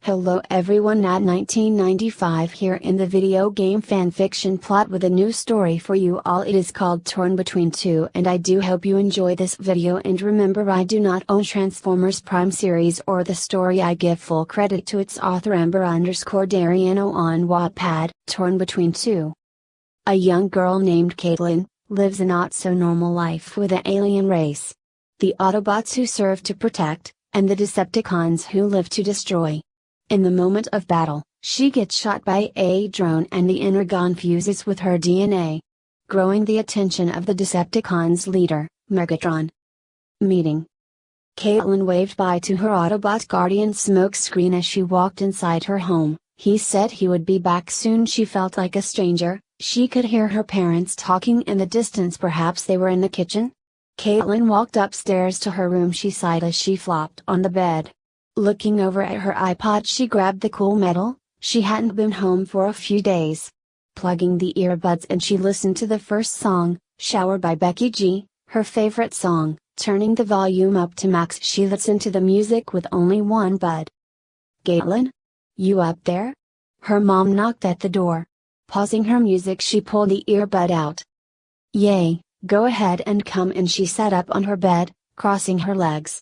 Hello everyone, at 1995 here in the video game fanfiction plot with a new story for you all. It is called Torn Between Two, and I do hope you enjoy this video. And remember, I do not own Transformers Prime series or the story. I give full credit to its author Amber_Dariano on Wattpad. Torn Between Two. A young girl named Caitlin lives a not so normal life with an alien race. The Autobots who serve to protect, and the Decepticons who live to destroy. In the moment of battle, she gets shot by a drone and the Energon fuses with her DNA, growing the attention of the Decepticons' leader, Megatron. Meeting. Caitlin waved bye to her Autobot guardian Smokescreen as she walked inside her home. He said he would be back soon. She felt like a stranger. She could hear her parents talking in the distance. Perhaps they were in the kitchen? Caitlin walked upstairs to her room. She sighed as she flopped on the bed. Looking over at her iPod, she grabbed the cool metal. She hadn't been home for a few days. Plugging the earbuds and she listened to the first song, Shower by Becky G, her favorite song. Turning the volume up to max, she listened to the music with only one bud. Caitlin? You up there? Her mom knocked at the door. Pausing her music, she pulled the earbud out. Yay, go ahead and come in. She sat up on her bed, crossing her legs.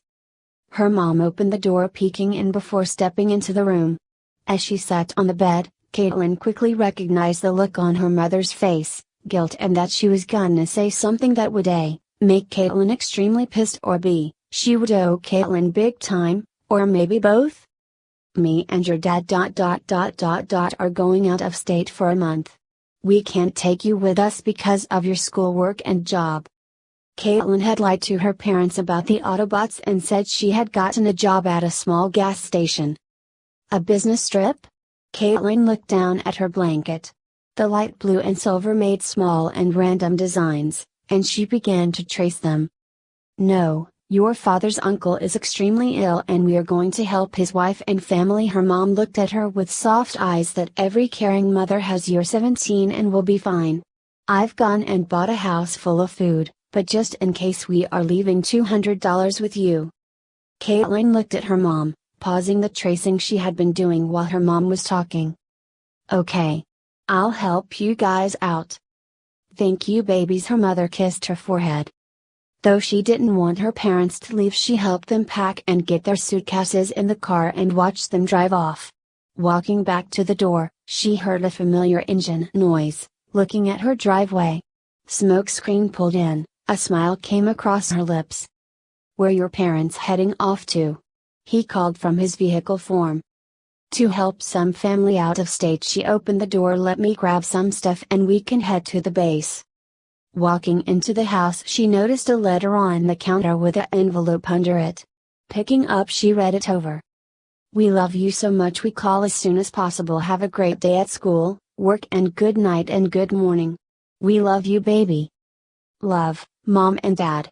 Her mom opened the door, peeking in before stepping into the room. As she sat on the bed, Caitlin quickly recognized the look on her mother's face, guilt, and that she was gonna say something that would A, make Caitlin extremely pissed, or B, she would owe Caitlin big time, or maybe both. Me and your dad are going out of state for a month. We can't take you with us because of your schoolwork and job. Caitlin had lied to her parents about the Autobots and said she had gotten a job at a small gas station. A business trip? Caitlin looked down at her blanket. The light blue and silver made small and random designs, and she began to trace them. No, your father's uncle is extremely ill and we are going to help his wife and family. Her mom looked at her with soft eyes that every caring mother has. You're 17 and will be fine. I've gone and bought a house full of food, but just in case we are leaving $200 with you. Caitlin looked at her mom, pausing the tracing she had been doing while her mom was talking. Okay. I'll help you guys out. Thank you, babies. Her mother kissed her forehead. Though she didn't want her parents to leave, she helped them pack and get their suitcases in the car and watched them drive off. Walking back to the door, she heard a familiar engine noise. Looking at her driveway, Smokescreen pulled in. A smile came across her lips. Where your parents heading off to? He called from his vehicle form. To help some family out of state. She opened the door. Let me grab some stuff and we can head to the base. Walking into the house, she noticed a letter on the counter with an envelope under it. Picking up, she read it over. We love you so much. We call as soon as possible. Have a great day at school, work, and good night and good morning. We love you, baby. Love, Mom and Dad.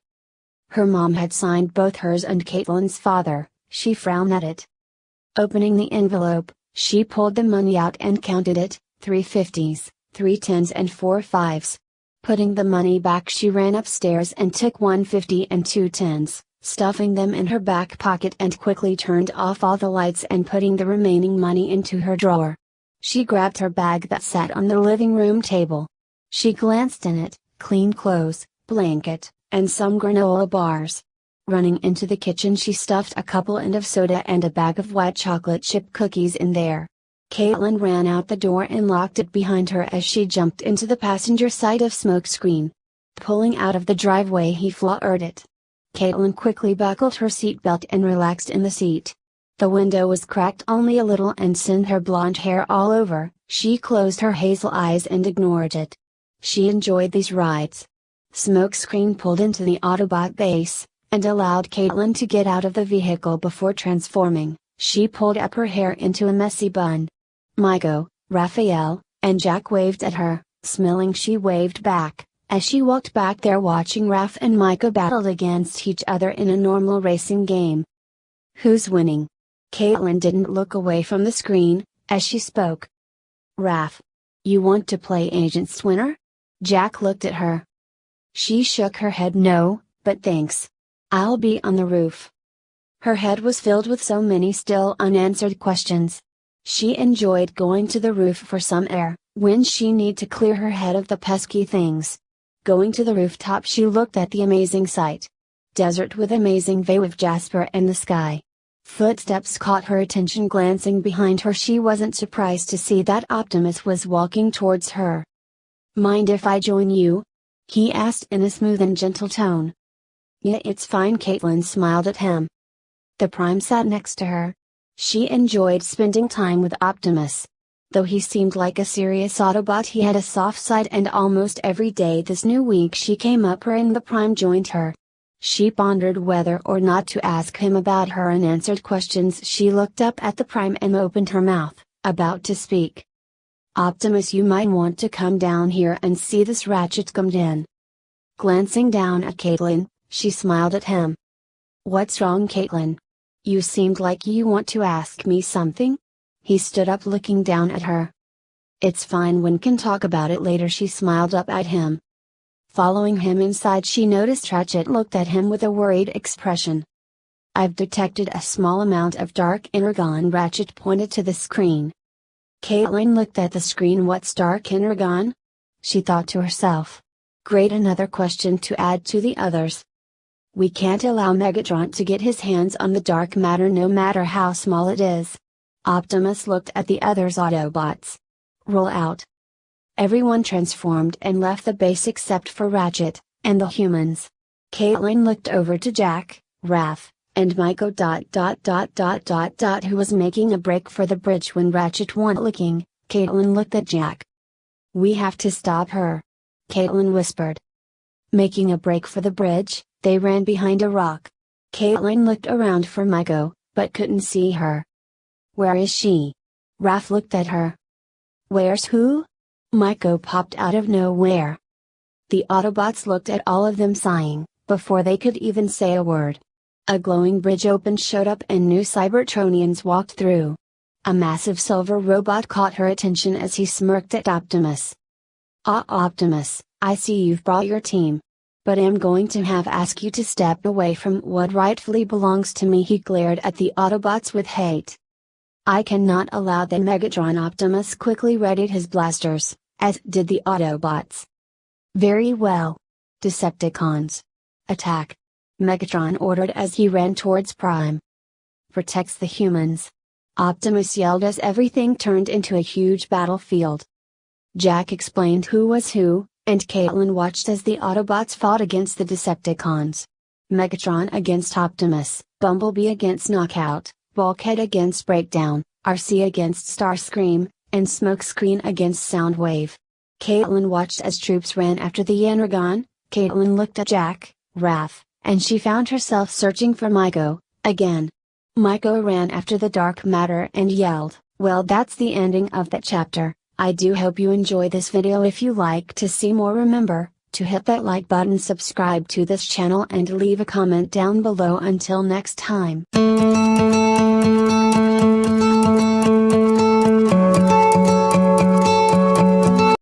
Her mom had signed both hers and Caitlin's father. She frowned at it. Opening the envelope, she pulled the money out and counted it, 3 50s, 3 10s and 4 5s. Putting the money back, she ran upstairs and took 1 50 and 2 10s, stuffing them in her back pocket, and quickly turned off all the lights and putting the remaining money into her drawer. She grabbed her bag that sat on the living room table. She glanced in it, clean clothes, blanket, and some granola bars. Running into the kitchen, she stuffed a couple of soda and a bag of white chocolate chip cookies in there. Caitlin ran out the door and locked it behind her as she jumped into the passenger side of Smokescreen. Pulling out of the driveway, he floored it. Caitlin quickly buckled her seatbelt and relaxed in the seat. The window was cracked only a little and sent her blonde hair all over. She closed her hazel eyes and ignored it. She enjoyed these rides. Smokescreen pulled into the Autobot base, and allowed Caitlin to get out of the vehicle before transforming. She pulled up her hair into a messy bun. Maiko, Raphael, and Jack waved at her, smiling. She waved back. As she walked back there, watching Raph and Maiko battled against each other in a normal racing game. Who's winning? Caitlin didn't look away from the screen, as she spoke. Raph. You want to play Agent Splinter? Jack looked at her. She shook her head. No, but thanks. I'll be on the roof. Her head was filled with so many still unanswered questions. She enjoyed going to the roof for some air, when she need to clear her head of the pesky things. Going to the rooftop, she looked at the amazing sight. Desert with amazing view of Jasper and the sky. Footsteps caught her attention. Glancing behind her, she wasn't surprised to see that Optimus was walking towards her. "Mind if I join you?" he asked in a smooth and gentle tone. "Yeah, it's fine." Caitlin smiled at him. The Prime sat next to her. She enjoyed spending time with Optimus. Though he seemed like a serious Autobot, he had a soft side, and almost every day this new week she came up her and the Prime joined her. She pondered whether or not to ask him about her unanswered questions. She looked up at the Prime and opened her mouth, about to speak. "Optimus, you might want to come down here and see this." Ratchet come in. Glancing down at Caitlin, she smiled at him. "What's wrong, Caitlin? You seemed like you want to ask me something?" He stood up, looking down at her. "It's fine, we can talk about it later." She smiled up at him. Following him inside, she noticed Ratchet looked at him with a worried expression. "I've detected a small amount of dark energon." Ratchet pointed to the screen. Caitlin looked at the screen. "What's dark energon?" she thought to herself. Great, another question to add to the others. "We can't allow Megatron to get his hands on the dark matter, no matter how small it is." Optimus looked at the others. "Autobots, roll out." Everyone transformed and left the base except for Ratchet, and the humans. Caitlin looked over to Jack, Raph, and Michael who was making a break for the bridge when Ratchet went looking. Caitlin looked at Jack. "We have to stop her," Caitlin whispered. Making a break for the bridge, they ran behind a rock. Caitlin looked around for Michael, but couldn't see her. "Where is she?" Raph looked at her. "Where's who?" Michael popped out of nowhere. The Autobots looked at all of them, sighing, before they could even say a word. A glowing bridge opened, showed up, and new Cybertronians walked through. A massive silver robot caught her attention as he smirked at Optimus. "Ah, Optimus, I see you've brought your team. But I'm going to ask you to step away from what rightfully belongs to me." He glared at the Autobots with hate. "I cannot allow that." Megatron Optimus quickly readied his blasters, as did the Autobots. "Very well. Decepticons, attack!" Megatron ordered as he ran towards Prime. "Protects the humans!" Optimus yelled as everything turned into a huge battlefield. Jack explained who was who, and Caitlin watched as the Autobots fought against the Decepticons. Megatron against Optimus, Bumblebee against Knockout, Bulkhead against Breakdown, RC against Starscream, and Smokescreen against Soundwave. Caitlin watched as troops ran after the Energon. Caitlin looked at Jack, Raph, and she found herself searching for Michael, again. Michael ran after the dark matter and yelled. Well, that's the ending of that chapter. I do hope you enjoy this video. If you like to see more, remember to hit that like button, subscribe to this channel, and leave a comment down below. Until next time.